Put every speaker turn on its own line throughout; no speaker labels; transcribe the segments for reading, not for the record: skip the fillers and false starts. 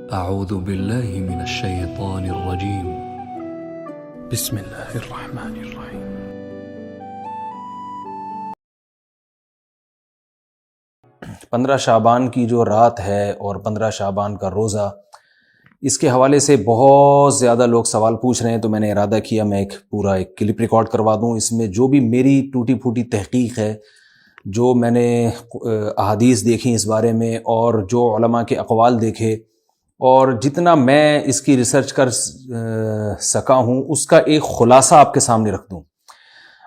أعوذ بالله من الشيطان الرجيم بسم الله الرحمن الرحيم.
پندرہ شعبان کی جو رات ہے اور 15 شعبان کا روزہ، اس کے حوالے سے بہت زیادہ لوگ سوال پوچھ رہے ہیں، تو میں نے ارادہ کیا میں ایک کلپ ریکارڈ کروا دوں. اس میں جو بھی میری ٹوٹی پھوٹی تحقیق ہے، جو میں نے احادیث دیکھی اس بارے میں اور جو علماء کے اقوال دیکھے اور جتنا میں اس کی ریسرچ کر سکا ہوں، اس کا ایک خلاصہ آپ کے سامنے رکھ دوں.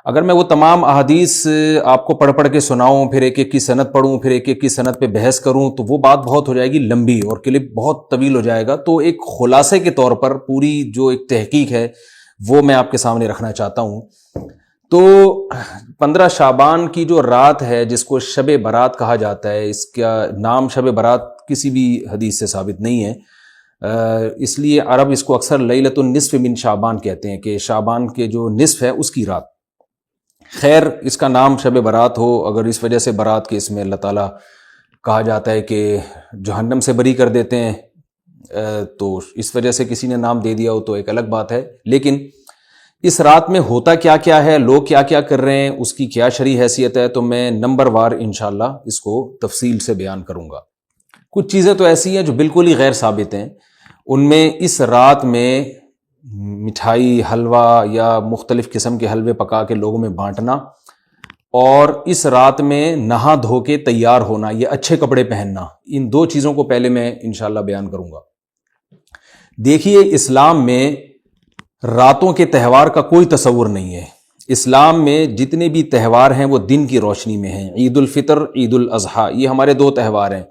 اگر میں وہ تمام احادیث آپ کو پڑھ کے سناؤں، پھر ایک کی سند پڑھوں، پھر ایک کی سند پہ بحث کروں، تو وہ بات بہت ہو جائے گی لمبی اور کلپ بہت طویل ہو جائے گا. تو ایک خلاصے کے طور پر پوری جو ایک تحقیق ہے وہ میں آپ کے سامنے رکھنا چاہتا ہوں. تو 15 شعبان کی جو رات ہے، جس کو شب برات کہا جاتا ہے، اس کا نام شب برات کسی بھی حدیث سے ثابت نہیں ہے، اس لیے عرب اس کو اکثر لیلۃ النصف من شعبان کہتے ہیں، کہ شعبان کے جو نصف ہے اس کی رات. خیر، اس کا نام شب برات ہو، اگر اس وجہ سے برات کے اس میں اللہ تعالیٰ کہا جاتا ہے کہ جہنم سے بری کر دیتے ہیں، تو اس وجہ سے کسی نے نام دے دیا ہو تو ایک الگ بات ہے. لیکن اس رات میں ہوتا کیا کیا ہے، لوگ کیا کیا کر رہے ہیں، اس کی کیا شرعی حیثیت ہے، تو میں نمبر وار انشاءاللہ اس کو تفصیل سے بیان کروں گا. کچھ چیزیں تو ایسی ہیں جو بالکل ہی غیر ثابت ہیں. ان میں اس رات میں مٹھائی، حلوہ یا مختلف قسم کے حلوے پکا کے لوگوں میں بانٹنا، اور اس رات میں نہا دھو کے تیار ہونا یا اچھے کپڑے پہننا، ان دو چیزوں کو پہلے میں انشاءاللہ بیان کروں گا. دیکھیے، اسلام میں راتوں کے تہوار کا کوئی تصور نہیں ہے. اسلام میں جتنے بھی تہوار ہیں وہ دن کی روشنی میں ہیں. عید الفطر، عید الاضحیٰ، یہ ہمارے دو تہوار ہیں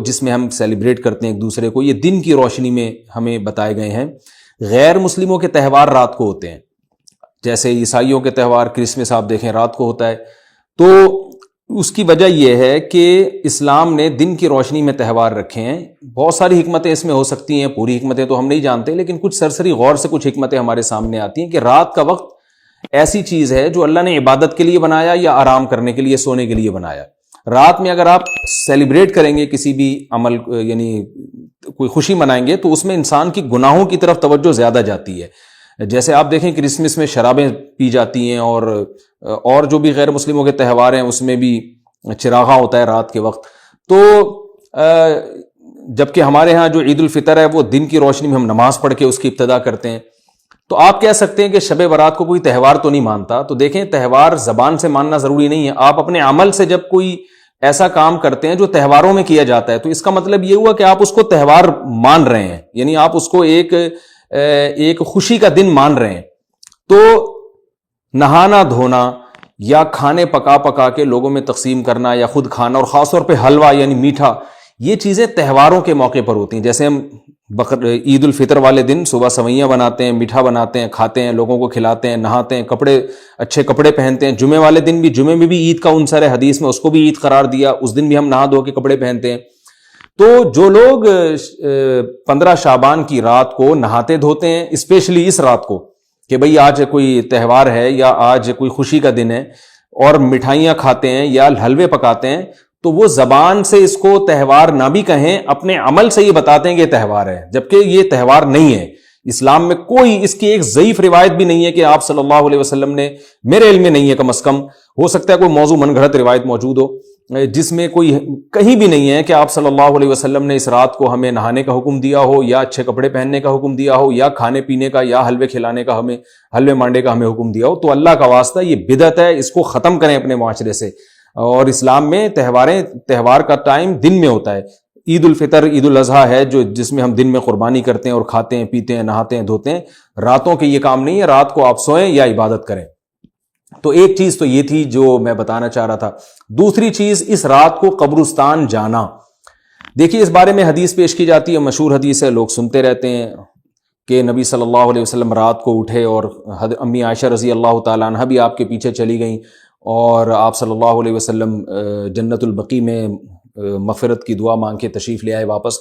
جس میں ہم سیلیبریٹ کرتے ہیں ایک دوسرے کو. یہ دن کی روشنی میں ہمیں بتائے گئے ہیں. غیر مسلموں کے تہوار رات کو ہوتے ہیں، جیسے عیسائیوں کے تہوار کرسمس آپ دیکھیں رات کو ہوتا ہے. تو اس کی وجہ یہ ہے کہ اسلام نے دن کی روشنی میں تہوار رکھے ہیں. بہت ساری حکمتیں اس میں ہو سکتی ہیں، پوری حکمتیں تو ہم نہیں جانتے، لیکن کچھ سرسری غور سے کچھ حکمتیں ہمارے سامنے آتی ہیں کہ رات کا وقت ایسی چیز ہے جو اللہ نے عبادت کے لیے بنایا یا آرام کرنے کے لیے، سونے کے لیے بنایا. رات میں اگر آپ سیلیبریٹ کریں گے کسی بھی عمل، یعنی کوئی خوشی منائیں گے، تو اس میں انسان کی گناہوں کی طرف توجہ زیادہ جاتی ہے. جیسے آپ دیکھیں کرسمس میں شرابیں پی جاتی ہیں، اور جو بھی غیر مسلموں کے تہوار ہیں اس میں بھی چراغاں ہوتا ہے رات کے وقت. تو جبکہ ہمارے ہاں جو عید الفطر ہے وہ دن کی روشنی میں ہم نماز پڑھ کے اس کی ابتدا کرتے ہیں. تو آپ کہہ سکتے ہیں کہ شب برات کو کوئی تہوار تو نہیں مانتا. تو دیکھیں، تہوار زبان سے ماننا ضروری نہیں ہے. آپ اپنے عمل سے جب کوئی ایسا کام کرتے ہیں جو تہواروں میں کیا جاتا ہے، تو اس کا مطلب یہ ہوا کہ آپ اس کو تہوار مان رہے ہیں، یعنی آپ اس کو ایک خوشی کا دن مان رہے ہیں. تو نہانا دھونا یا کھانے پکا کے لوگوں میں تقسیم کرنا یا خود کھانا، اور خاص طور پہ حلوہ یعنی میٹھا، یہ چیزیں تہواروں کے موقع پر ہوتی ہیں. جیسے ہم عید الفطر والے دن صبح سوئیاں بناتے ہیں، میٹھا بناتے ہیں، کھاتے ہیں، لوگوں کو کھلاتے ہیں، نہاتے ہیں، اچھے کپڑے پہنتے ہیں. جمعے والے دن بھی، جمعے میں بھی عید کا عنصر ہے حدیث میں، اس کو بھی عید قرار دیا، اس دن بھی ہم نہا دھو کے کپڑے پہنتے ہیں. تو جو لوگ 15 شعبان کی رات کو نہاتے دھوتے ہیں، اسپیشلی اس رات کو کہ بھئی آج کوئی تہوار ہے یا آج کوئی خوشی کا دن ہے، اور مٹھائیاں کھاتے ہیں یا حلوے پکاتے ہیں، تو وہ زبان سے اس کو تہوار نہ بھی کہیں، اپنے عمل سے یہ بتاتے ہیں کہ یہ تہوار ہے، جبکہ یہ تہوار نہیں ہے. اسلام میں کوئی اس کی ایک ضعیف روایت بھی نہیں ہے کہ آپ صلی اللہ علیہ وسلم نے، میرے علم میں نہیں ہے، کم از کم ہو سکتا ہے کوئی موضوع من گھڑت روایت موجود ہو جس میں کوئی کہیں بھی نہیں ہے کہ آپ صلی اللہ علیہ وسلم نے اس رات کو ہمیں نہانے کا حکم دیا ہو، یا اچھے کپڑے پہننے کا حکم دیا ہو، یا کھانے پینے کا یا حلوے کھلانے کا، حلوے مانڈے کا ہمیں حکم دیا ہو. تو اللہ کا واسطہ یہ بدعت ہے، اس کو ختم کریں اپنے معاشرے سے. اور اسلام میں تہوار کا ٹائم دن میں ہوتا ہے. عید الفطر، عید الاضحیٰ ہے جس میں ہم دن میں قربانی کرتے ہیں اور کھاتے ہیں، پیتے ہیں، نہاتے ہیں، دھوتے ہیں. راتوں کے یہ کام نہیں ہے. رات کو آپ سوئیں یا عبادت کریں. تو ایک چیز تو یہ تھی جو میں بتانا چاہ رہا تھا. دوسری چیز، اس رات کو قبرستان جانا. دیکھیے، اس بارے میں حدیث پیش کی جاتی ہے، مشہور حدیث ہے، لوگ سنتے رہتے ہیں کہ نبی صلی اللہ علیہ وسلم رات کو اٹھے اور امی عائشہ رضی اللہ تعالیٰ عنہ بھی آپ کے پیچھے چلی گئیں، اور آپ صلی اللہ علیہ وسلم جنت البقیع میں مغفرت کی دعا مانگ کے تشریف لے آئے واپس.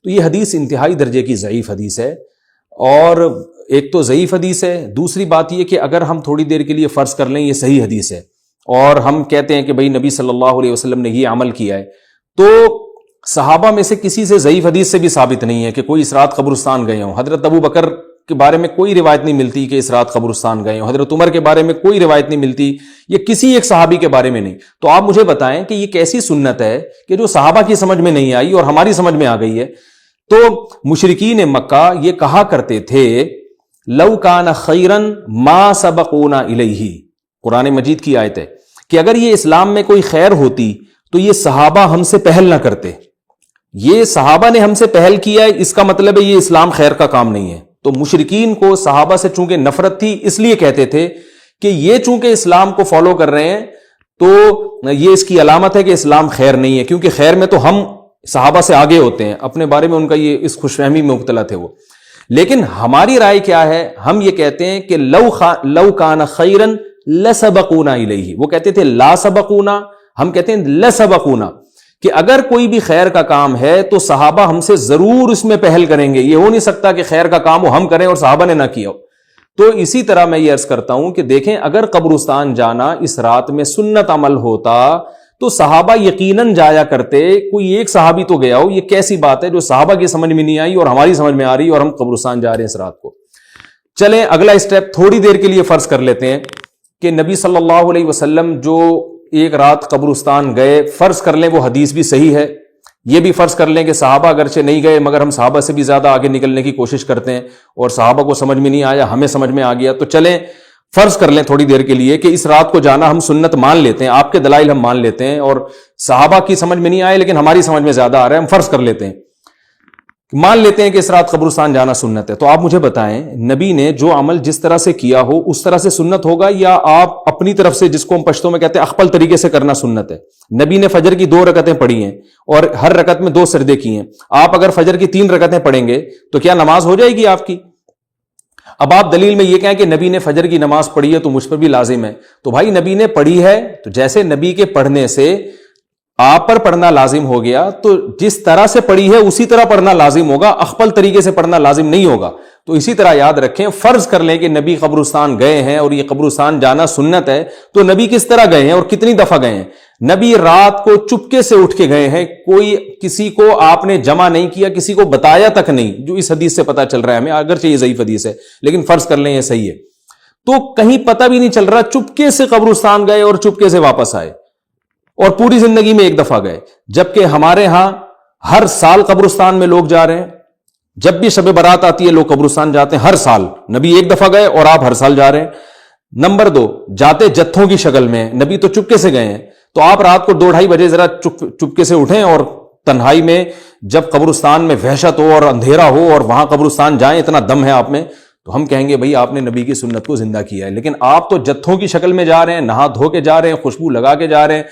تو یہ حدیث انتہائی درجے کی ضعیف حدیث ہے. اور ایک تو ضعیف حدیث ہے، دوسری بات یہ کہ اگر ہم تھوڑی دیر کے لیے فرض کر لیں یہ صحیح حدیث ہے، اور ہم کہتے ہیں کہ بھئی نبی صلی اللہ علیہ وسلم نے یہ عمل کیا ہے، تو صحابہ میں سے کسی سے ضعیف حدیث سے بھی ثابت نہیں ہے کہ کوئی اس رات قبرستان گئے ہوں. حضرت ابو بکر کے بارے میں کوئی روایت نہیں ملتی کہ اس رات قبرستان گئے ہوں. حضرت عمر کے بارے میں کوئی روایت نہیں ملتی, یہ کسی ایک صحابی کے بارے میں نہیں. تو آپ مجھے بتائیں کہ یہ کیسی سنت ہے کہ جو صحابہ کی سمجھ میں نہیں آئی اور ہماری سمجھ میں آ گئی ہے. تو مشرکین مکہ یہ کہا کرتے تھے لو کان خیرن ما سبقونا الیہ, قرآن مجید کی آیت ہے کہ اگر یہ اسلام میں کوئی خیر ہوتی تو یہ صحابہ ہم سے پہل نہ کرتے. یہ صحابہ نے ہم سے پہل کیا ہے, اس کا مطلب ہے یہ اسلام خیر کا کام نہیں ہے. تو مشرکین کو صحابہ سے چونکہ نفرت تھی, اس لیے کہتے تھے کہ یہ چونکہ اسلام کو فالو کر رہے ہیں تو یہ اس کی علامت ہے کہ اسلام خیر نہیں ہے, کیونکہ خیر میں تو ہم صحابہ سے آگے ہوتے ہیں. اپنے بارے میں ان کا یہ اس خوش فہمی میں مبتلا تھے وہ. لیکن ہماری رائے کیا ہے, ہم یہ کہتے ہیں کہ لو کان خیرن لسبقونا الیہ. وہ کہتے تھے لا سبقونا, ہم کہتے ہیں لسبقونا, کہ اگر کوئی بھی خیر کا کام ہے تو صحابہ ہم سے ضرور اس میں پہل کریں گے. یہ ہو نہیں سکتا کہ خیر کا کام وہ ہم کریں اور صحابہ نے نہ کیا ہو. تو اسی طرح میں یہ عرض کرتا ہوں کہ دیکھیں, اگر قبرستان جانا اس رات میں سنت عمل ہوتا تو صحابہ یقیناً جایا کرتے. کوئی ایک صحابی تو گیا ہو, یہ کیسی بات ہے جو صحابہ کی سمجھ میں نہیں آئی اور ہماری سمجھ میں آ رہی اور ہم قبرستان جا رہے ہیں اس رات کو. چلیں اگلا اسٹیپ تھوڑی دیر کے لیے فرض کر لیتے ہیں کہ نبی صلی اللہ علیہ وسلم جو ایک رات قبرستان گئے, فرض کر لیں وہ حدیث بھی صحیح ہے. یہ بھی فرض کر لیں کہ صحابہ اگرچہ نہیں گئے مگر ہم صحابہ سے بھی زیادہ آگے نکلنے کی کوشش کرتے ہیں اور صحابہ کو سمجھ میں نہیں آیا, ہمیں سمجھ میں آ گیا. تو چلیں فرض کر لیں تھوڑی دیر کے لیے کہ اس رات کو جانا ہم سنت مان لیتے ہیں, آپ کے دلائل ہم مان لیتے ہیں اور صحابہ کی سمجھ میں نہیں آئے لیکن ہماری سمجھ میں زیادہ آ رہا ہے, ہم فرض کر لیتے ہیں, مان لیتے ہیں کہ اس رات قبرستان جانا سنت ہے. تو آپ مجھے بتائیں نبی نے جو عمل جس طرح سے کیا ہو اس طرح سے سنت ہوگا, یا آپ اپنی طرف سے, جس کو ہم پشتوں میں کہتے ہیں اخپل طریقے سے کرنا سنت ہے. نبی نے فجر کی 2 رکعتیں پڑھی ہیں اور ہر رکعت میں 2 سجدے کیے ہیں. آپ اگر فجر کی 3 رکعتیں پڑھیں گے تو کیا نماز ہو جائے گی آپ کی؟ اب آپ دلیل میں یہ کہیں کہ نبی نے فجر کی نماز پڑھی ہے تو مجھ پر بھی لازم ہے. تو بھائی نبی نے پڑھی ہے تو جیسے نبی کے پڑھنے سے آپ پر پڑھنا لازم ہو گیا تو جس طرح سے پڑھی ہے اسی طرح پڑھنا لازم ہوگا, اخپل طریقے سے پڑھنا لازم نہیں ہوگا. تو اسی طرح یاد رکھیں, فرض کر لیں کہ نبی قبرستان گئے ہیں اور یہ قبرستان جانا سنت ہے, تو نبی کس طرح گئے ہیں اور کتنی دفعہ گئے ہیں؟ نبی رات کو چپکے سے اٹھ کے گئے ہیں, کوئی کسی کو آپ نے جمع نہیں کیا, کسی کو بتایا تک نہیں, جو اس حدیث سے پتا چل رہا ہے ہمیں, اگرچہ یہ ضعیف حدیث ہے لیکن فرض کر لیں یہ صحیح ہے. تو کہیں پتہ بھی نہیں چل رہا, چپکے سے قبرستان گئے اور چپکے سے واپس آئے اور پوری زندگی میں ایک دفعہ گئے. جبکہ ہمارے ہاں ہر سال قبرستان میں لوگ جا رہے ہیں, جب بھی شب برات آتی ہے لوگ قبرستان جاتے ہیں ہر سال. نبی ایک دفعہ گئے اور آپ ہر سال جا رہے ہیں. نمبر 2, جاتے جتھوں کی شکل میں, نبی تو چپکے سے گئے ہیں, تو آپ رات کو 2-2:30 بجے ذرا چپکے سے اٹھیں اور تنہائی میں جب قبرستان میں وحشت ہو اور اندھیرا ہو اور وہاں قبرستان جائیں, اتنا دم ہے آپ میں, تو ہم کہیں گے بھئی آپ نے نبی کی سنت کو زندہ کیا ہے. لیکن آپ تو جتھوں کی شکل میں جا رہے ہیں, نہا دھو کے جا رہے ہیں, خوشبو لگا کے جا رہے ہیں,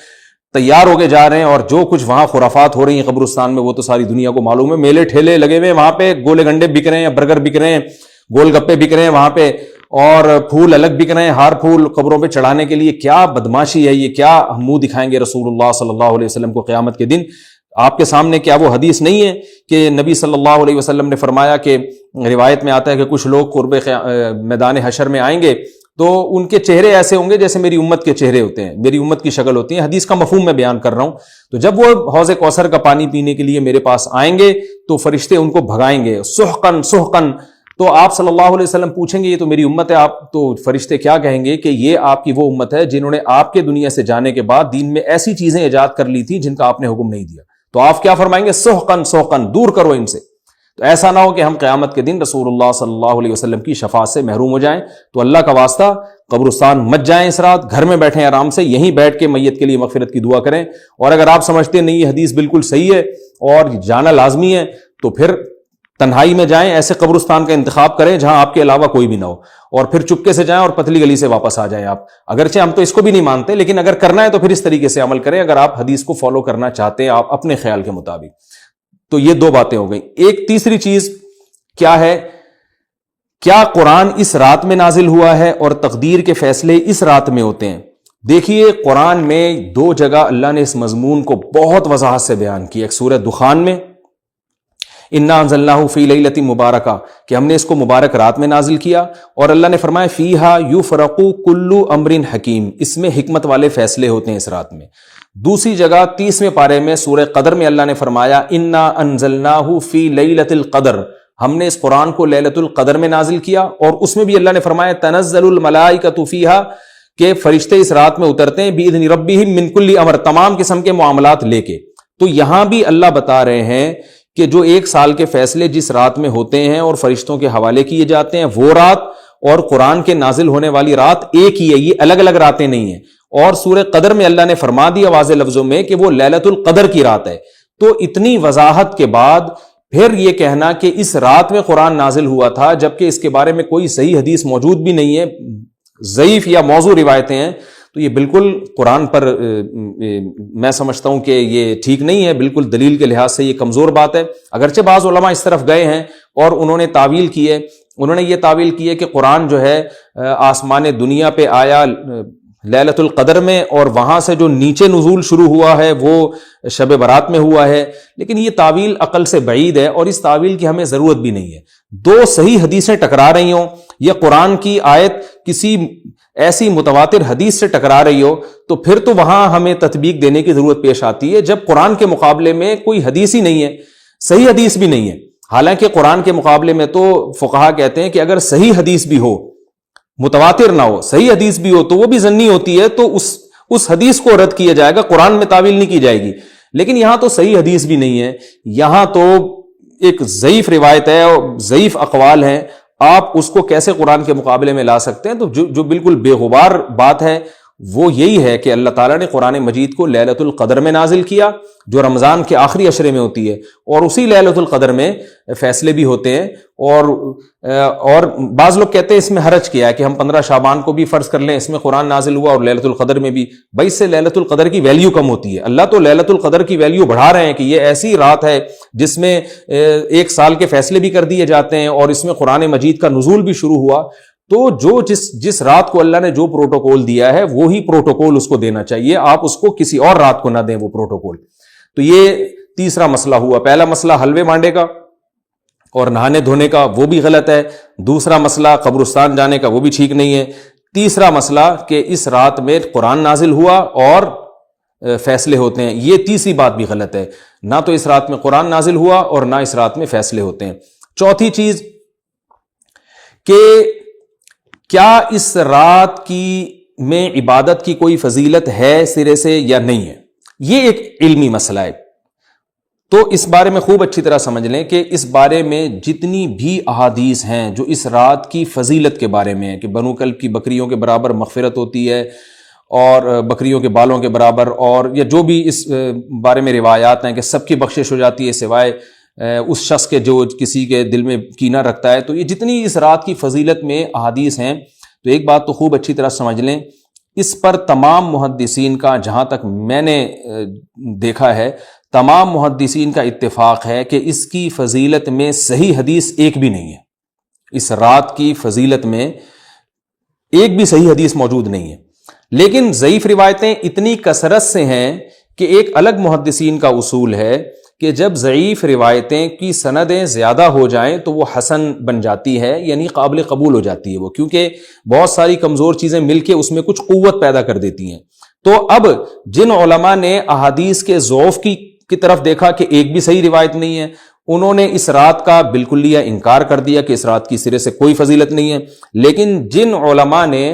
تیار ہو کے جا رہے ہیں, اور جو کچھ وہاں خرافات ہو رہی ہیں قبرستان میں وہ تو ساری دنیا کو معلوم ہے. میلے ٹھیلے لگے ہوئے, وہاں پہ گولے گنڈے بک رہے ہیں, برگر بک رہے ہیں, گول گپے بک رہے ہیں وہاں پہ, اور پھول الگ بک رہے ہیں, ہار پھول قبروں پہ چڑھانے کے لیے. کیا بدماشی ہے یہ, کیا منہ دکھائیں گے رسول اللہ صلی اللہ علیہ وسلم کو قیامت کے دن؟ آپ کے سامنے کیا وہ حدیث نہیں ہے کہ نبی صلی اللہ علیہ وسلم نے فرمایا کہ روایت میں آتا ہے کہ کچھ لوگ قرب میدان حشر میں آئیں گے تو ان کے چہرے ایسے ہوں گے جیسے میری امت کے چہرے ہوتے ہیں, میری امت کی شکل ہوتی ہے. حدیث کا مفہوم میں بیان کر رہا ہوں. تو جب وہ حوض کوثر کا پانی پینے کے لیے میرے پاس آئیں گے تو فرشتے ان کو بھگائیں گے, سحقن سحقن. تو آپ صلی اللہ علیہ وسلم پوچھیں گے یہ تو میری امت ہے, آپ تو فرشتے کیا کہیں گے کہ یہ آپ کی وہ امت ہے جنہوں نے آپ کے دنیا سے جانے کے بعد دین میں ایسی چیزیں ایجاد کر لی تھی جن کا آپ نے حکم نہیں دیا. تو آپ کیا فرمائیں گے؟ سحقن سحقن, دور کرو ان سے. تو ایسا نہ ہو کہ ہم قیامت کے دن رسول اللہ صلی اللہ علیہ وسلم کی شفاعت سے محروم ہو جائیں. تو اللہ کا واسطہ قبرستان مت جائیں اس رات, گھر میں بیٹھیں آرام سے, یہیں بیٹھ کے میت کے لیے مغفرت کی دعا کریں. اور اگر آپ سمجھتے نہیں یہ حدیث بالکل صحیح ہے اور جانا لازمی ہے تو پھر تنہائی میں جائیں, ایسے قبرستان کا انتخاب کریں جہاں آپ کے علاوہ کوئی بھی نہ ہو, اور پھر چپکے سے جائیں اور پتلی گلی سے واپس آ جائیں آپ. اگرچہ ہم تو اس کو بھی نہیں مانتے لیکن اگر کرنا ہے تو پھر اس طریقے سے عمل کریں, اگر آپ حدیث کو فالو کرنا چاہتے ہیں آپ اپنے خیال کے مطابق. تو یہ 2 باتیں ہو گئیں. ایک تیسری چیز کیا ہے, کیا قرآن اس رات میں نازل ہوا ہے اور تقدیر کے فیصلے اس رات میں ہوتے ہیں؟ دیکھیے قرآن میں 2 جگہ اللہ نے اس مضمون کو بہت وضاحت سے بیان کیا, ایک سورہ دخان میں, انا انزلناہ فی لیلۃ مبارکہ کہ ہم نے اس کو مبارک رات میں نازل کیا، اور اللہ نے فرمایا فیہا یفرق کل امر حکیم، اس میں حکمت والے فیصلے ہوتے ہیں اس رات میں۔ دوسری جگہ 30ویں پارے میں سورہ قدر میں اللہ نے فرمایا انا انزلناہ فی لیلۃ القدر، ہم نے اس قرآن کو لیلۃ القدر میں نازل کیا، اور اس میں بھی اللہ نے فرمایا تنزل الملائکۃ فیہا کہ فرشتے اس رات میں اترتے ہیں باذن ربہم من کل امر، تمام قسم کے معاملات لے کے۔ تو یہاں بھی اللہ بتا رہے ہیں کہ جو 1 سال کے فیصلے جس رات میں ہوتے ہیں اور فرشتوں کے حوالے کیے جاتے ہیں، وہ رات اور قرآن کے نازل ہونے والی رات ایک ہی ہے، یہ الگ الگ راتیں نہیں ہیں۔ اور سورہ قدر میں اللہ نے فرما دیا واضح لفظوں میں کہ وہ لیلۃ القدر کی رات ہے۔ تو اتنی وضاحت کے بعد پھر یہ کہنا کہ اس رات میں قرآن نازل ہوا تھا، جبکہ اس کے بارے میں کوئی صحیح حدیث موجود بھی نہیں ہے، ضعیف یا موضوع روایتیں ہیں، تو یہ بالکل قرآن پر میں سمجھتا ہوں کہ یہ ٹھیک نہیں ہے، بالکل دلیل کے لحاظ سے یہ کمزور بات ہے۔ اگرچہ بعض علماء اس طرف گئے ہیں اور انہوں نے تعویل کی ہے، انہوں نے یہ تعویل کی ہے کہ قرآن جو ہے آسمان دنیا پہ آیا لیلۃ القدر میں، اور وہاں سے جو نیچے نزول شروع ہوا ہے وہ شب برات میں ہوا ہے، لیکن یہ تعویل عقل سے بعید ہے، اور اس تعویل کی ہمیں ضرورت بھی نہیں ہے۔ 2 صحیح حدیثیں ٹکرا رہی ہوں یا قرآن کی آیت کسی ایسی متواتر حدیث سے ٹکرا رہی ہو، تو پھر تو وہاں ہمیں تطبیق دینے کی ضرورت پیش آتی ہے، جب قرآن کے مقابلے میں کوئی حدیث ہی نہیں ہے، صحیح حدیث بھی نہیں ہے۔ حالانکہ قرآن کے مقابلے میں تو فقہا کہتے ہیں کہ اگر صحیح حدیث بھی ہو، متواتر نہ ہو، صحیح حدیث بھی ہو، تو وہ بھی ظنی ہوتی ہے، تو اس حدیث کو رد کیا جائے گا، قرآن میں تعویل نہیں کی جائے گی۔ لیکن یہاں تو صحیح حدیث بھی نہیں ہے، یہاں تو ایک ضعیف روایت ہے اور ضعیف اقوال ہیں، آپ اس کو کیسے قرآن کے مقابلے میں لا سکتے ہیں؟ تو جو بالکل بے غبار بات ہے وہ یہی ہے کہ اللہ تعالیٰ نے قرآن مجید کو لیلۃ القدر میں نازل کیا، جو رمضان کے آخری عشرے میں ہوتی ہے، اور اسی لیلۃ القدر میں فیصلے بھی ہوتے ہیں۔ اور بعض لوگ کہتے ہیں اس میں حرج کیا ہے کہ ہم 15 شعبان کو بھی فرض کر لیں، اس میں قرآن نازل ہوا اور لیلۃ القدر میں بھی، بھائی اس سے لیلۃ القدر کی ویلیو کم ہوتی ہے۔ اللہ تو لیلۃ القدر کی ویلیو بڑھا رہے ہیں کہ یہ ایسی رات ہے جس میں 1 سال کے فیصلے بھی کر دیے جاتے ہیں، اور اس میں قرآن مجید کا نزول بھی شروع ہوا۔ تو جس رات کو اللہ نے جو پروٹوکول دیا ہے وہی پروٹوکول اس کو دینا چاہیے، آپ اس کو کسی اور رات کو نہ دیں وہ پروٹوکول۔ تو یہ تیسرا مسئلہ ہوا۔ پہلا مسئلہ حلوے مانڈے کا اور نہانے دھونے کا، وہ بھی غلط ہے۔ دوسرا مسئلہ قبرستان جانے کا، وہ بھی ٹھیک نہیں ہے۔ تیسرا مسئلہ کہ اس رات میں قرآن نازل ہوا اور فیصلے ہوتے ہیں، یہ تیسری بات بھی غلط ہے۔ نہ تو اس رات میں قرآن نازل ہوا اور نہ اس رات میں فیصلے ہوتے ہیں۔ چوتھی چیز کہ کیا اس رات کی میں عبادت کی کوئی فضیلت ہے سرے سے یا نہیں ہے، یہ ایک علمی مسئلہ ہے۔ تو اس بارے میں خوب اچھی طرح سمجھ لیں کہ اس بارے میں جتنی بھی احادیث ہیں جو اس رات کی فضیلت کے بارے میں ہیں کہ بنو کلب کی بکریوں کے برابر مغفرت ہوتی ہے اور بکریوں کے بالوں کے برابر، اور یا جو بھی اس بارے میں روایات ہیں کہ سب کی بخشش ہو جاتی ہے سوائے اس شخص کے جو کسی کے دل میں کینہ رکھتا ہے، تو یہ جتنی اس رات کی فضیلت میں احادیث ہیں، تو ایک بات تو خوب اچھی طرح سمجھ لیں، اس پر تمام محدثین کا، جہاں تک میں نے دیکھا ہے، تمام محدثین کا اتفاق ہے کہ اس کی فضیلت میں صحیح حدیث ایک بھی نہیں ہے۔ اس رات کی فضیلت میں ایک بھی صحیح حدیث موجود نہیں ہے، لیکن ضعیف روایتیں اتنی کثرت سے ہیں کہ ایک الگ محدثین کا اصول ہے کہ جب ضعیف روایتیں کی سندیں زیادہ ہو جائیں تو وہ حسن بن جاتی ہے، یعنی قابل قبول ہو جاتی ہے وہ، کیونکہ بہت ساری کمزور چیزیں مل کے اس میں کچھ قوت پیدا کر دیتی ہیں۔ تو اب جن علماء نے احادیث کے ضعف کی طرف دیکھا کہ ایک بھی صحیح روایت نہیں ہے، انہوں نے اس رات کا بالکلیہ انکار کر دیا کہ اس رات کی سرے سے کوئی فضیلت نہیں ہے۔ لیکن جن علماء نے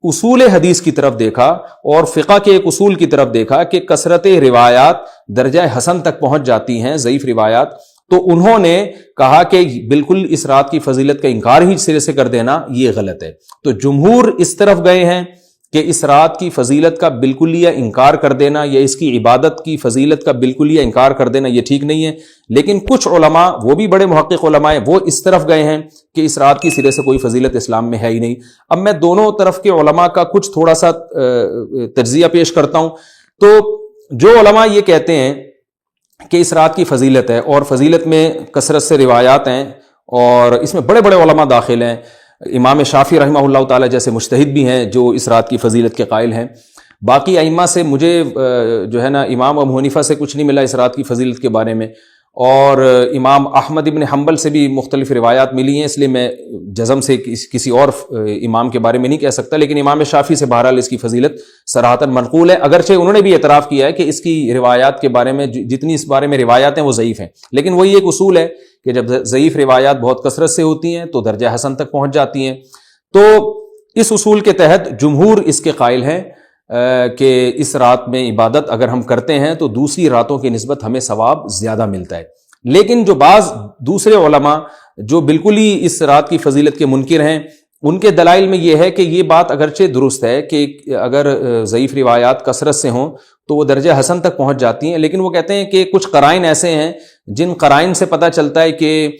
اصول حدیث کی طرف دیکھا اور فقہ کے ایک اصول کی طرف دیکھا کہ کثرت روایات درجہ حسن تک پہنچ جاتی ہیں، ضعیف روایات، تو انہوں نے کہا کہ بالکل اس رات کی فضیلت کا انکار ہی سرے سے کر دینا یہ غلط ہے۔ تو جمہور اس طرف گئے ہیں کہ اس رات کی فضیلت کا بالکلیہ انکار کر دینا یا اس کی عبادت کی فضیلت کا بالکلیہ انکار کر دینا یہ ٹھیک نہیں ہے، لیکن کچھ علماء، وہ بھی بڑے محقق علماء ہیں، وہ اس طرف گئے ہیں کہ اس رات کی سرے سے کوئی فضیلت اسلام میں ہے ہی نہیں۔ اب میں دونوں طرف کے علماء کا کچھ تھوڑا سا تجزیہ پیش کرتا ہوں۔ تو جو علماء یہ کہتے ہیں کہ اس رات کی فضیلت ہے اور فضیلت میں کثرت سے روایات ہیں اور اس میں بڑے بڑے علماء داخل ہیں، امام شافعی رحمہ اللہ تعالی جیسے مجتہد بھی ہیں جو اس رات کی فضیلت کے قائل ہیں۔ باقی ائمہ سے مجھے جو ہے نا امام ابو حنیفہ سے کچھ نہیں ملا اس رات کی فضیلت کے بارے میں، اور امام احمد ابن حنبل سے بھی مختلف روایات ملی ہیں، اس لیے میں جزم سے کسی اور امام کے بارے میں نہیں کہہ سکتا، لیکن امام شافعی سے بہرحال اس کی فضیلت صراحتاً منقول ہے، اگرچہ انہوں نے بھی اعتراف کیا ہے کہ اس کی روایات کے بارے میں جتنی اس بارے میں روایات ہیں وہ ضعیف ہیں، لیکن وہی ایک اصول ہے کہ جب ضعیف روایات بہت کثرت سے ہوتی ہیں تو درجہ حسن تک پہنچ جاتی ہیں۔ تو اس اصول کے تحت جمہور اس کے قائل ہیں کہ اس رات میں عبادت اگر ہم کرتے ہیں تو دوسری راتوں کی نسبت ہمیں ثواب زیادہ ملتا ہے، لیکن جو بعض دوسرے علماء جو بالکل ہی اس رات کی فضیلت کے منکر ہیں، ان کے دلائل میں یہ ہے کہ یہ بات اگرچہ درست ہے کہ اگر ضعیف روایات کثرت سے ہوں تو وہ درجہ حسن تک پہنچ جاتی ہیں، لیکن وہ کہتے ہیں کہ کچھ قرائن ایسے ہیں جن قرائن سے پتہ چلتا ہے کہ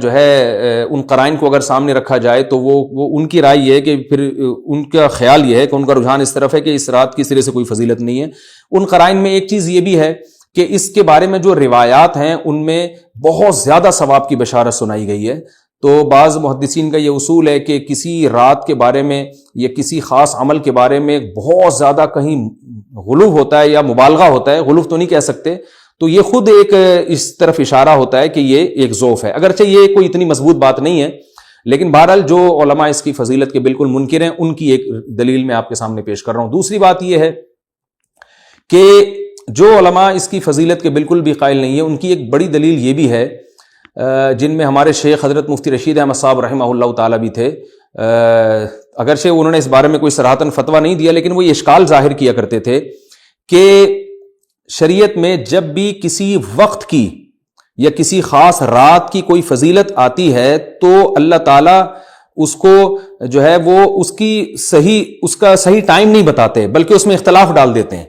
جو ہے ان قرائن کو اگر سامنے رکھا جائے تو وہ ان کی رائے یہ ہے کہ پھر ان کا خیال یہ ہے کہ ان کا رجحان اس طرف ہے کہ اس رات کی سرے سے کوئی فضیلت نہیں ہے۔ ان قرائن میں ایک چیز یہ بھی ہے کہ اس کے بارے میں جو روایات ہیں ان میں بہت زیادہ ثواب کی بشارت سنائی گئی ہے، تو بعض محدثین کا یہ اصول ہے کہ کسی رات کے بارے میں یا کسی خاص عمل کے بارے میں بہت زیادہ کہیں غلو ہوتا ہے یا مبالغہ ہوتا ہے، غلو تو نہیں کہہ سکتے، تو یہ خود ایک اس طرف اشارہ ہوتا ہے کہ یہ ایک ذوف ہے، اگرچہ یہ کوئی اتنی مضبوط بات نہیں ہے، لیکن بہرحال جو علماء اس کی فضیلت کے بالکل منکر ہیں ان کی ایک دلیل میں آپ کے سامنے پیش کر رہا ہوں۔ دوسری بات یہ ہے کہ جو علماء اس کی فضیلت کے بالکل بھی قائل نہیں ہیں، ان کی ایک بڑی دلیل یہ بھی ہے، جن میں ہمارے شیخ حضرت مفتی رشید احمد صاحب رحمہ اللہ تعالیٰ بھی تھے، اگرچہ انہوں نے اس بارے میں کوئی صراحتاً فتویٰ نہیں دیا، لیکن وہ یہ اشکال ظاہر کیا کرتے تھے کہ شریعت میں جب بھی کسی وقت کی یا کسی خاص رات کی کوئی فضیلت آتی ہے تو اللہ تعالیٰ اس کو جو ہے وہ اس کا صحیح ٹائم نہیں بتاتے، بلکہ اس میں اختلاف ڈال دیتے ہیں۔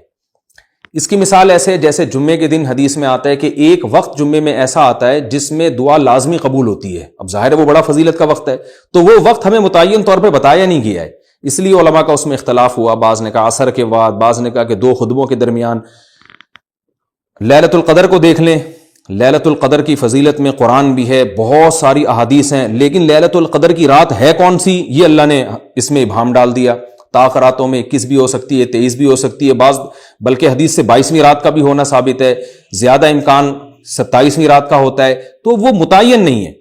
اس کی مثال ایسے جیسے جمعے کے دن حدیث میں آتا ہے کہ ایک وقت جمعے میں ایسا آتا ہے جس میں دعا لازمی قبول ہوتی ہے، اب ظاہر ہے وہ بڑا فضیلت کا وقت ہے، تو وہ وقت ہمیں متعین طور پہ بتایا نہیں گیا ہے، اس لیے علماء کا اس میں اختلاف ہوا، بعض نے کہا عصر کے بعد، بعض نے کہا کہ 2 خطبوں کے درمیان۔ لیلۃ القدر کو دیکھ لیں، لیلۃ القدر کی فضیلت میں قرآن بھی ہے، بہت ساری احادیث ہیں، لیکن لیلۃ القدر کی رات ہے کون سی یہ اللہ نے اس میں ابہام ڈال دیا۔ طاق راتوں میں 21 بھی ہو سکتی ہے، 23 بھی ہو سکتی ہے، بعض بلکہ حدیث سے 22ویں رات کا بھی ہونا ثابت ہے، زیادہ امکان 27ویں رات کا ہوتا ہے، تو وہ متعین نہیں ہے۔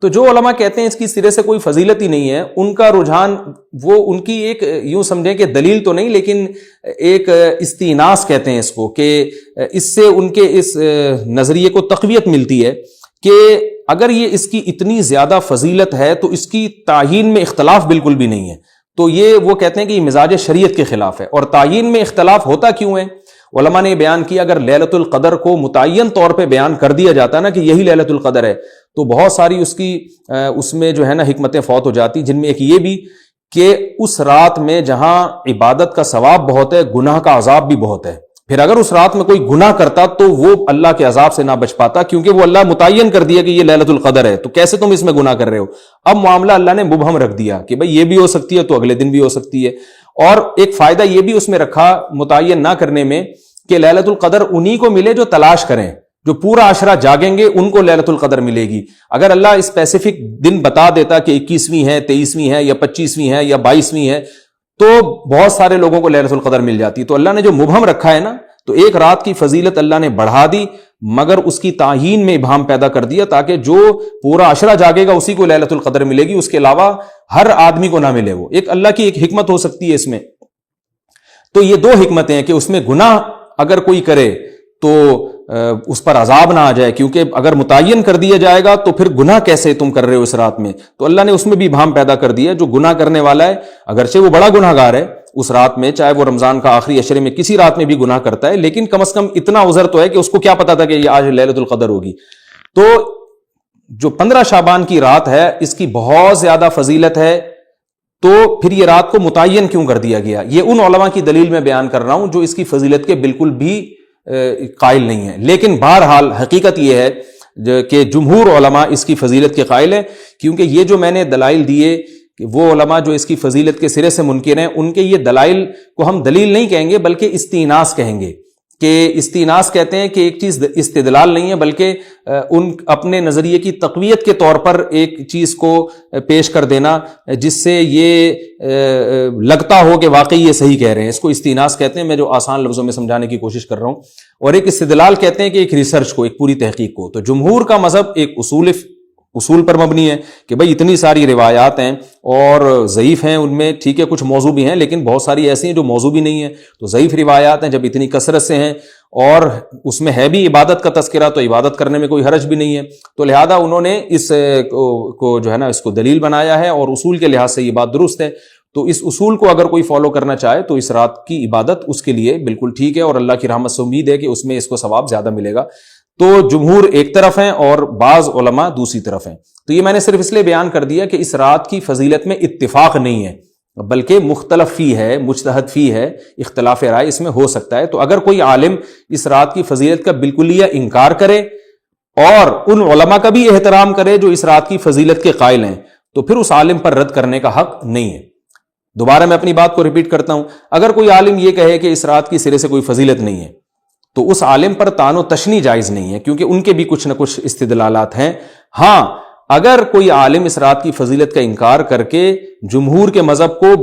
تو جو علماء کہتے ہیں اس کی سرے سے کوئی فضیلت ہی نہیں ہے، ان کا رجحان وہ ان کی ایک یوں سمجھیں کہ دلیل تو نہیں لیکن ایک استئناس کہتے ہیں اس کو، کہ اس سے ان کے اس نظریے کو تقویت ملتی ہے کہ اگر یہ اس کی اتنی زیادہ فضیلت ہے تو اس کی تعیین میں اختلاف بالکل بھی نہیں ہے، تو یہ وہ کہتے ہیں کہ یہ مزاج شریعت کے خلاف ہے۔ اور تعیین میں اختلاف ہوتا کیوں ہے؟ علماء نے بیان کیا اگر لیلۃ القدر کو متعین طور پہ بیان کر دیا جاتا نا کہ یہی لیلۃ القدر ہے تو بہت ساری اس میں جو ہے نا حکمتیں فوت ہو جاتی، جن میں ایک یہ بھی کہ اس رات میں جہاں عبادت کا ثواب بہت ہے، گناہ کا عذاب بھی بہت ہے، پھر اگر اس رات میں کوئی گناہ کرتا تو وہ اللہ کے عذاب سے نہ بچ پاتا، کیونکہ وہ اللہ متعین کر دیا کہ یہ لیلۃ القدر ہے، تو کیسے تم اس میں گناہ کر رہے ہو؟ اب معاملہ اللہ نے مبہم رکھ دیا کہ بھئی یہ بھی ہو سکتی ہے تو اگلے دن بھی ہو سکتی ہے۔ اور ایک فائدہ یہ بھی اس میں رکھا متعین نہ کرنے میں کہ لیلۃ القدر انہی کو ملے جو تلاش کریں، جو پورا عشرہ جاگیں گے ان کو لیلۃ القدر ملے گی۔ اگر اللہ اسپیسیفک دن بتا دیتا کہ 21ویں ہے، 23ویں ہے یا 25ویں ہے یا 22ویں ہے تو بہت سارے لوگوں کو لیلۃ القدر مل جاتی، تو اللہ نے جو مبہم رکھا ہے نا، تو ایک رات کی فضیلت اللہ نے بڑھا دی مگر اس کی تعیین میں ابہام پیدا کر دیا تاکہ جو پورا عشرہ جاگے گا اسی کو لیلۃ القدر ملے گی، اس کے علاوہ ہر آدمی کو نہ ملے۔ وہ ایک اللہ کی ایک حکمت ہو سکتی ہے اس میں۔ تو یہ 2 حکمتیں ہیں کہ اس میں گناہ اگر کوئی کرے تو اس پر عذاب نہ آ جائے، کیونکہ اگر متعین کر دیا جائے گا تو پھر گناہ کیسے تم کر رہے ہو اس رات میں، تو اللہ نے اس میں بھی ابہام پیدا کر دیا۔ جو گناہ کرنے والا ہے اگرچہ وہ بڑا گناہ گار ہے اس رات میں، چاہے وہ رمضان کا آخری عشرے میں کسی رات میں بھی گناہ کرتا ہے، لیکن کم از کم اتنا عذر تو ہے کہ اس کو کیا پتا تھا کہ یہ آج لیلۃ القدر ہوگی۔ تو جو 15 شعبان کی رات ہے اس کی بہت زیادہ فضیلت ہے، تو پھر یہ رات کو متعین کیوں کر دیا گیا؟ یہ ان علماء کی دلیل میں بیان کر رہا ہوں جو اس کی فضیلت کے بالکل بھی قائل نہیں ہیں، لیکن بہرحال حقیقت یہ ہے کہ جمہور علماء اس کی فضیلت کے قائل ہیں، کیونکہ یہ جو میں نے دلائل دیے کہ وہ علماء جو اس کی فضیلت کے سرے سے منکر ہیں ان کے یہ دلائل کو ہم دلیل نہیں کہیں گے بلکہ استئناس کہیں گے کہ استیناس کہتے ہیں کہ ایک چیز استدلال نہیں ہے بلکہ ان اپنے نظریے کی تقویت کے طور پر ایک چیز کو پیش کر دینا جس سے یہ لگتا ہو کہ واقعی یہ صحیح کہہ رہے ہیں، اس کو استیناس کہتے ہیں، میں جو آسان لفظوں میں سمجھانے کی کوشش کر رہا ہوں۔ اور ایک استدلال کہتے ہیں کہ ایک ریسرچ کو، ایک پوری تحقیق کو۔ تو جمہور کا مذہب ایک اصول پر مبنی ہے کہ بھئی اتنی ساری روایات ہیں اور ضعیف ہیں، ان میں ٹھیک ہے کچھ موضوع بھی ہیں لیکن بہت ساری ایسی ہیں جو موضوع بھی نہیں ہیں، تو ضعیف روایات ہیں جب اتنی کثرت سے ہیں اور اس میں ہے بھی عبادت کا تذکرہ تو عبادت کرنے میں کوئی حرج بھی نہیں ہے، تو لہذا انہوں نے اس کو جو ہے نا اس کو دلیل بنایا ہے اور اصول کے لحاظ سے یہ بات درست ہے۔ تو اس اصول کو اگر کوئی فالو کرنا چاہے تو اس رات کی عبادت اس کے لیے بالکل ٹھیک ہے اور اللہ کی رحمت سے امید ہے کہ اس میں اس کو ثواب زیادہ ملے گا۔ تو جمہور ایک طرف ہیں اور بعض علماء دوسری طرف ہیں۔ تو یہ میں نے صرف اس لیے بیان کر دیا کہ اس رات کی فضیلت میں اتفاق نہیں ہے بلکہ مختلف فی ہے، مجتہد فی ہے، اختلاف رائے اس میں ہو سکتا ہے۔ تو اگر کوئی عالم اس رات کی فضیلت کا بالکلیہ انکار کرے اور ان علماء کا بھی احترام کرے جو اس رات کی فضیلت کے قائل ہیں تو پھر اس عالم پر رد کرنے کا حق نہیں ہے۔ دوبارہ میں اپنی بات کو ریپیٹ کرتا ہوں، اگر کوئی عالم یہ کہے کہ اس رات کی سرے سے کوئی فضیلت نہیں ہے تو اس عالم پر طعن و تشنیع جائز نہیں ہے کیونکہ ان کے بھی کچھ نہ کچھ استدلالات ہیں۔ ہاں اگر کوئی عالم اس رات کی فضیلت کا انکار کر کے جمہور کے مذہب کو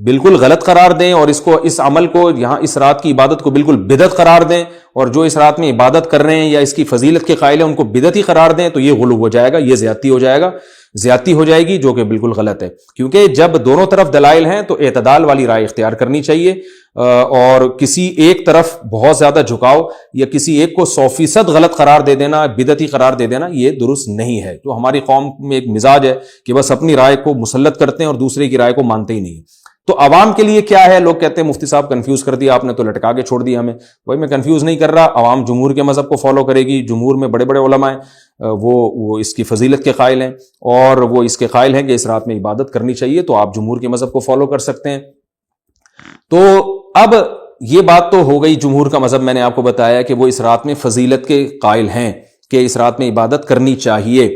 بالکل غلط قرار دیں اور اس عمل کو یہاں اس رات کی عبادت کو بالکل بدعت قرار دیں اور جو اس رات میں عبادت کر رہے ہیں یا اس کی فضیلت کے قائل ہیں ان کو بدعتی قرار دیں تو یہ غلو ہو جائے گا، یہ زیادتی ہو جائے گی جو کہ بالکل غلط ہے۔ کیونکہ جب دونوں طرف دلائل ہیں تو اعتدال والی رائے اختیار کرنی چاہیے اور کسی ایک طرف بہت زیادہ جھکاؤ یا کسی ایک کو 100% غلط قرار دے دینا، بدعتی قرار دے دینا، یہ درست نہیں ہے۔ جو ہماری قوم میں ایک مزاج ہے کہ بس اپنی رائے کو مسلط کرتے ہیں اور دوسرے کی رائے کو مانتے ہی نہیں۔ تو عوام کے لیے کیا ہے؟ لوگ کہتے ہیں مفتی صاحب کنفیوز کر دیا آپ نے، تو لٹکا کے چھوڑ دیا ہمیں۔ بھائی میں کنفیوز نہیں کر رہا، عوام جمہور کے مذہب کو فالو کرے گی، جمہور میں بڑے بڑے علماء ہیں، وہ اس کی فضیلت کے قائل ہیں اور وہ اس کے قائل ہیں کہ اس رات میں عبادت کرنی چاہیے، تو آپ جمہور کے مذہب کو فالو کر سکتے ہیں۔ تو اب یہ بات تو ہو گئی جمہور کا مذہب، میں نے آپ کو بتایا کہ وہ اس رات میں فضیلت کے قائل ہیں کہ اس رات میں عبادت کرنی چاہیے،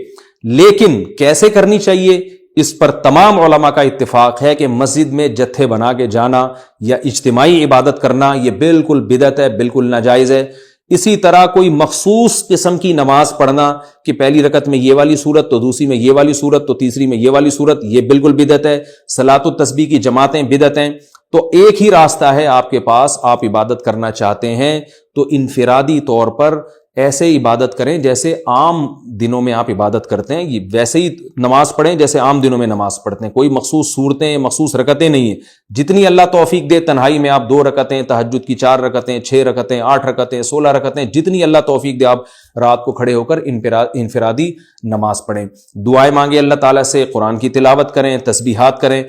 لیکن کیسے کرنی چاہیے اس پر تمام علماء کا اتفاق ہے کہ مسجد میں جتھے بنا کے جانا یا اجتماعی عبادت کرنا یہ بالکل بدعت ہے، بالکل ناجائز ہے۔ اسی طرح کوئی مخصوص قسم کی نماز پڑھنا کہ پہلی رکعت میں یہ والی صورت تو دوسری میں یہ والی صورت تو تیسری میں یہ والی صورت، یہ بالکل بدعت ہے۔ صلاۃ التسبیح کی جماعتیں بدعت ہیں۔ تو ایک ہی راستہ ہے آپ کے پاس، آپ عبادت کرنا چاہتے ہیں تو انفرادی طور پر ایسے عبادت کریں جیسے عام دنوں میں آپ عبادت کرتے ہیں، یہ ویسے ہی نماز پڑھیں جیسے عام دنوں میں نماز پڑھتے ہیں۔ کوئی مخصوص صورتیں، مخصوص رکعتیں نہیں ہیں، جتنی اللہ توفیق دے۔ تنہائی میں آپ 2 رکعتیں، تہجد کی 4 رکعتیں، 6 رکعتیں، 8 رکعتیں، 16 رکعتیں، جتنی اللہ توفیق دے آپ رات کو کھڑے ہو کر انفرادی نماز پڑھیں، دعائیں مانگیں اللہ تعالیٰ سے، قرآن کی تلاوت کریں، تسبیحات کریں،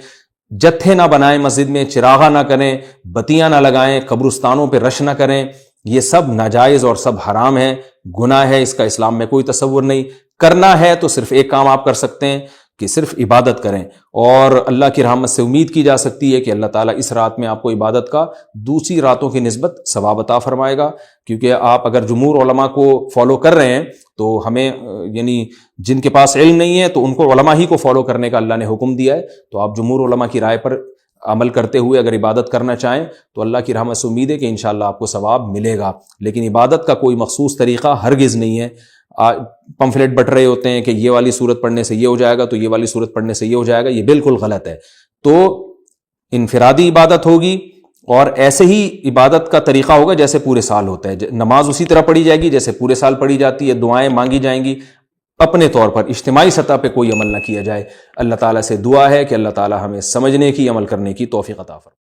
جتھے نہ بنائیں مسجد میں، چراغاں نہ کریں، بتیاں نہ لگائیں، قبرستانوں پہ رش نہ کریں، یہ سب ناجائز اور سب حرام ہے، گناہ ہے، اس کا اسلام میں کوئی تصور نہیں۔ کرنا ہے تو صرف ایک کام آپ کر سکتے ہیں کہ صرف عبادت کریں، اور اللہ کی رحمت سے امید کی جا سکتی ہے کہ اللہ تعالیٰ اس رات میں آپ کو عبادت کا دوسری راتوں کی نسبت ثواب عطا فرمائے گا۔ کیونکہ آپ اگر جمہور علماء کو فالو کر رہے ہیں تو ہمیں یعنی جن کے پاس علم نہیں ہے تو ان کو علماء ہی کو فالو کرنے کا اللہ نے حکم دیا ہے، تو آپ جمہور علماء کی رائے پر عمل کرتے ہوئے اگر عبادت کرنا چاہیں تو اللہ کی رحمت سے امید ہے کہ انشاءاللہ آپ کو ثواب ملے گا۔ لیکن عبادت کا کوئی مخصوص طریقہ ہرگز نہیں ہے۔ پمفلٹ بٹ رہے ہوتے ہیں کہ یہ والی صورت پڑھنے سے یہ ہو جائے گا تو یہ والی صورت پڑھنے سے یہ ہو جائے گا، یہ بالکل غلط ہے۔ تو انفرادی عبادت ہوگی اور ایسے ہی عبادت کا طریقہ ہوگا جیسے پورے سال ہوتا ہے، نماز اسی طرح پڑھی جائے گی جیسے پورے سال پڑھی جاتی ہے، دعائیں مانگی جائیں گی، اپنے طور پر اجتماعی سطح پہ کوئی عمل نہ کیا جائے۔ اللہ تعالیٰ سے دعا ہے کہ اللہ تعالیٰ ہمیں سمجھنے کی، عمل کرنے کی توفیق عطا فرمائے۔